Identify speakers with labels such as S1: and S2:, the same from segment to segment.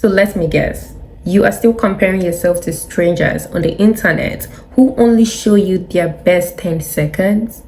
S1: So let me guess. You are still comparing yourself to strangers on the internet who only show you their best 10 seconds?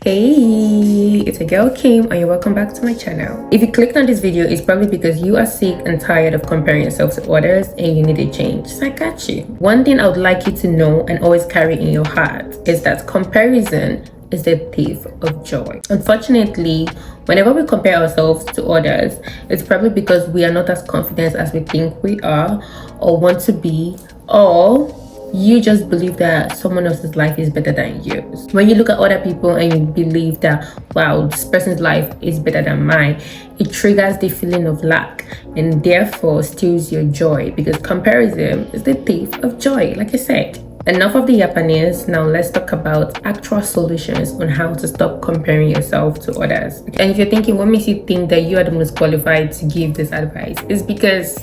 S1: Hey, it's a girl Kim and you're welcome back to my channel. If you clicked on this video, it's probably because you are sick and tired of comparing yourself to others and you need a change. So I got you. One thing I would like you to know and always carry in your heart is that comparison is the thief of joy. Unfortunately, whenever we compare ourselves to others, it's probably because we are not as confident as we think we are or want to be, or you just believe that someone else's life is better than yours. When you look at other people and you believe that, wow, this person's life is better than mine, it triggers the feeling of lack and therefore steals your joy, because comparison is the thief of joy, like I said. Enough of the Japanese. Now let's talk about actual solutions on how to stop comparing yourself to others. And if you're thinking, what makes you think that you are the most qualified to give this advice? It's because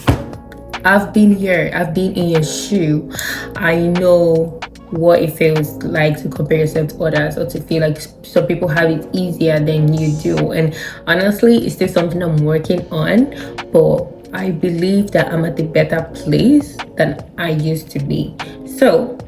S1: I've been here, I've been in your shoe. I know what it feels like to compare yourself to others, or to feel like some people have it easier than you do. And honestly, it's still something I'm working on, but I believe that I'm at a better place than I used to be. So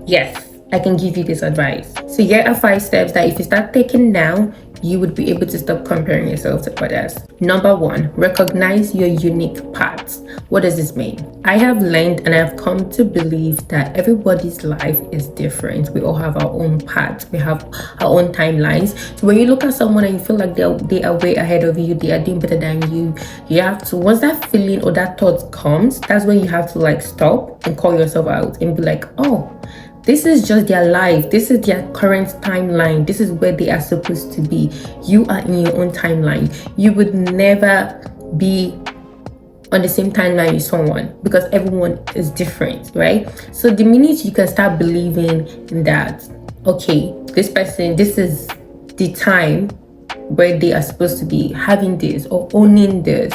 S1: yes, I can give you this advice. So here are 5 steps that if you start taking now, you would be able to stop comparing yourself to others. Number 1, recognize your unique parts. What does this mean? I have learned and I've come to believe that everybody's life is different. We all have our own paths. We have our own timelines. So when you look at someone and you feel like they are way ahead of you, they are doing better than you, you have to, once that feeling or that thought comes, that's when you have to like stop and call yourself out and be like, oh, this is just their life. This is their current timeline. This is where they are supposed to be. You are in your own timeline. You would never be on the same timeline as someone, because everyone is different, right? So the minute you can start believing in that, okay, this person, this is the time where they are supposed to be having this or owning this,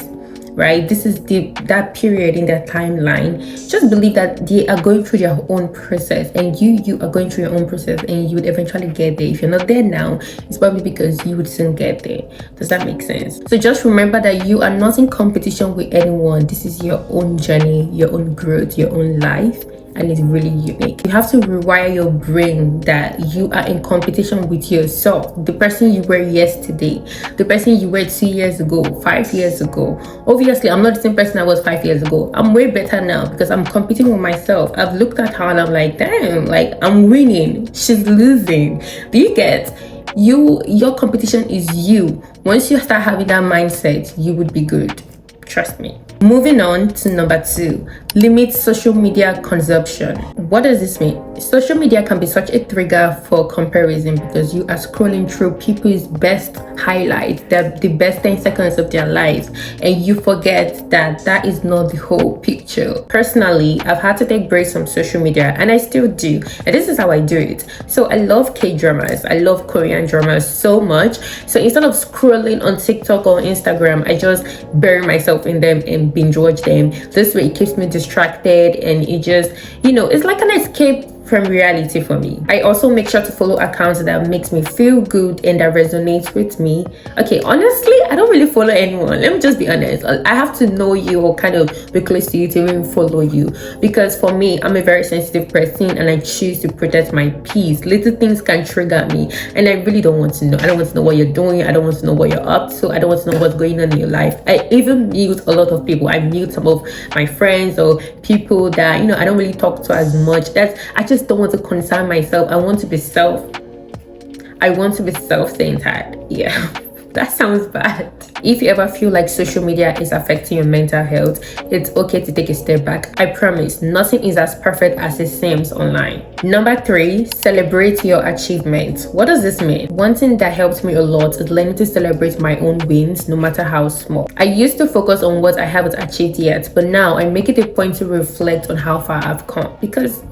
S1: right? This is that period in their timeline. Just believe that they are going through their own process, and you are going through your own process, and you would eventually get there. If you're not there now, it's probably because you would soon get there. Does that make sense? So just remember that you are not in competition with anyone. This is your own journey, your own growth, your own life, and it's really unique. You have to rewire your brain that you are in competition with yourself, the person you were yesterday, the person you were 2 years ago, 5 years ago. Obviously, I'm not the same person I was 5 years ago. I'm way better now because I'm competing with myself. I've looked at her and I'm like, damn, like I'm winning, she's losing. Do you get? Your competition is you. Once you start having that mindset, you would be good. Trust me. Moving on to number 2, limit social media consumption. What does this mean? Social media can be such a trigger for comparison because you are scrolling through people's best highlights, the best 10 seconds of their lives, and you forget that that is not the whole picture. Personally, I've had to take breaks from social media, and I still do, and this is how I do it. So I love K-dramas, I love Korean dramas so much. So instead of scrolling on TikTok or Instagram, I just bury myself in them and binge watch them. This way it keeps me distracted, and it just, it's like an escape from reality for me. I also make sure to follow accounts that makes me feel good and that resonates with me. Okay, honestly, I don't really follow anyone. Let me just be honest. I have to know you or kind of be close to you to even follow you, because for me, I'm a very sensitive person and I choose to protect my peace. Little things can trigger me, and I really don't want to know. I don't want to know what you're doing. I don't want to know what you're up to. I don't want to know what's going on in your life. I even mute a lot of people. I mute some of my friends or people that I don't really talk to as much. I just don't want to concern myself. I want to be self-centered. Yeah. That sounds bad. If you ever feel like social media is affecting your mental health, it's okay to take a step back. I promise, nothing is as perfect as it seems online. Number 3, celebrate your achievements. What does this mean? One thing that helped me a lot is learning to celebrate my own wins, no matter how small. I used to focus on what I haven't achieved yet, but now I make it a point to reflect on how far I've come, because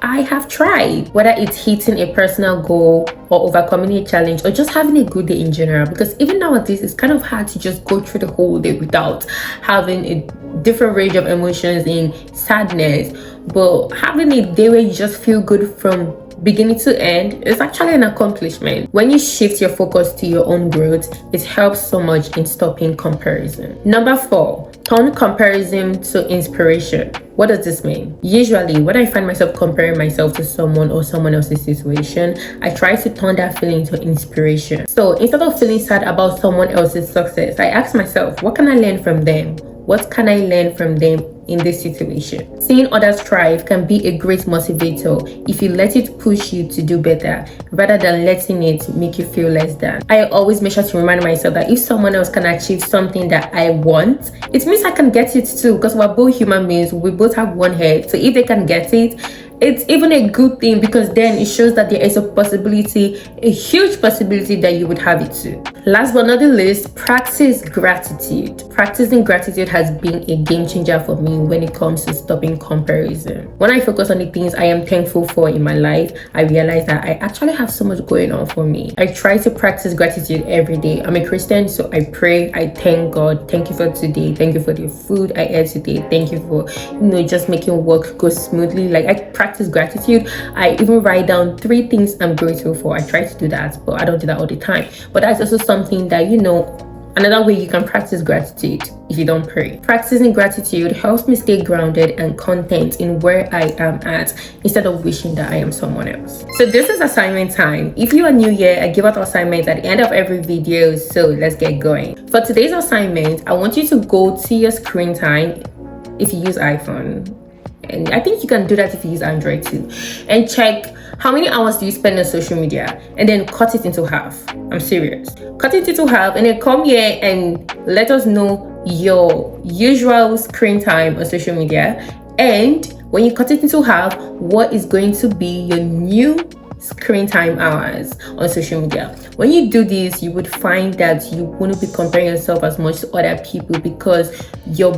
S1: I have tried. Whether it's hitting a personal goal or overcoming a challenge or just having a good day in general, because even nowadays it's kind of hard to just go through the whole day without having a different range of emotions in sadness, but having a day where you just feel good from beginning to end, is actually an accomplishment. When you shift your focus to your own growth, it helps so much in stopping comparison. Number 4, turn comparison to inspiration. What does this mean? Usually, when I find myself comparing myself to someone or someone else's situation, I try to turn that feeling into inspiration. So instead of feeling sad about someone else's success, I ask myself, what can I learn from them? What can I learn from them in this situation? Seeing others thrive can be a great motivator if you let it push you to do better rather than letting it make you feel less than. I always make sure to remind myself that if someone else can achieve something that I want, it means I can get it too, because we're both human beings. We both have one head. So if they can get it, it's even a good thing, because then it shows that there is a possibility, a huge possibility, that you would have it too. Last but not the least, practice gratitude. Practicing gratitude has been a game changer for me when it comes to stopping comparison. When I focus on the things I am thankful for in my life, I realize that I actually have so much going on for me. I try to practice gratitude every day. I'm a Christian, so I pray, I thank God. Thank you for today. Thank you for the food I ate today. Thank you for, just making work go smoothly. Like, I practice gratitude. I even write down 3 things I'm grateful for. I try to do that, but I don't do that all the time. But that's also something that, another way you can practice gratitude if you don't pray. Practicing gratitude helps me stay grounded and content in where I am at, instead of wishing that I am someone else. So this is assignment time. If you are new here, I give out assignments at the end of every video, so let's get going. For today's assignment, I want you to go to your screen time if you use iPhone. And I think you can do that if you use Android too, and check how many hours do you spend on social media, and then cut it into half. I'm serious. Cut it into half, and then come here and let us know your usual screen time on social media. And when you cut it into half, what is going to be your new screen time hours on social media? When you do this, you would find that you wouldn't be comparing yourself as much to other people, because you're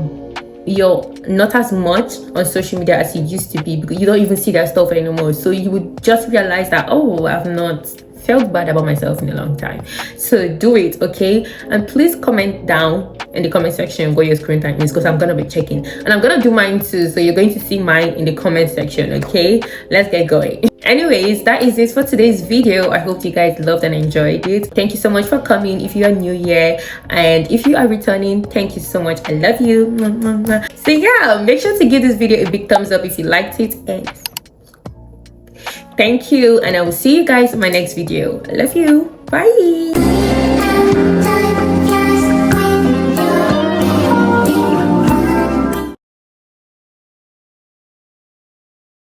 S1: not as much on social media as you used to be, because you don't even see that stuff anymore. So you would just realize that, oh, I've not felt bad about myself in a long time. So do it, okay? And please comment down in the comment section what your screen time is, because I'm gonna be checking, and I'm gonna do mine too, so you're going to see mine in the comment section. Okay, let's get going. Anyways, that is it for today's video. I hope you guys loved and enjoyed it. Thank you so much for coming if you are new here, and if you are returning, thank you so much. I love you. So yeah, make sure to give this video a big thumbs up if you liked it, and thank you, and I will see you guys in my next video. I love you. Bye.